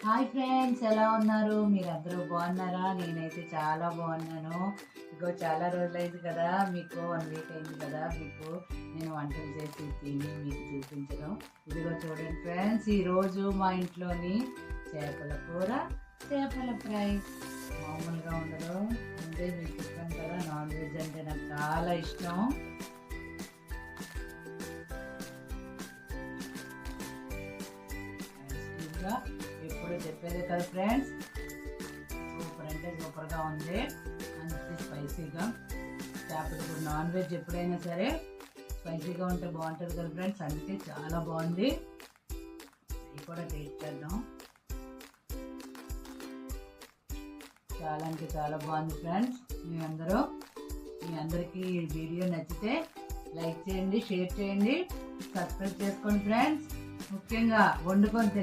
Hi friends, ఎలా ఉన్నారు? మీరందరూ బాగున్నారా? నేనైతే చాలా బాగున్నాను. ఇగో చాలా రోజులైంది కదా, మీకు 1 వీక్ అయింది కదా మీకు నేను వంటలు చేసి తిని మీకు చూపించడం. ఇదిగో చూడండి ఫ్రెండ్స్, ఈరోజు మా ఇంట్లోని చేపల కూర, చేపల ఫ్రై. మామూలుగా ఉండదు. ముందే మీకు చెప్పాను కదా, నాన్ వెజ్ అంటే నాకు చాలా ఇష్టం. ఎప్పుడు చెప్పేదే కదా ఫ్రెండ్స్, సూపర్ అంటే సూపర్గా ఉంది. మంచి స్పైసీగా చేపల కూర. నాన్ వెజ్ ఎప్పుడైనా సరే స్పైసీగా ఉంటే బాగుంటుంది కదా ఫ్రెండ్స్, అందుకే చాలా బాగుంది. ఇది కూడా టేస్ట్ చేద్దాం. చాలా అంటే చాలా బాగుంది ఫ్రెండ్స్. మీ అందరికీ ఈ వీడియో నచ్చితే లైక్ చేయండి, షేర్ చేయండి, సబ్స్క్రైబ్ చేసుకోండి ఫ్రెండ్స్. ముఖ్యంగా వండుకొని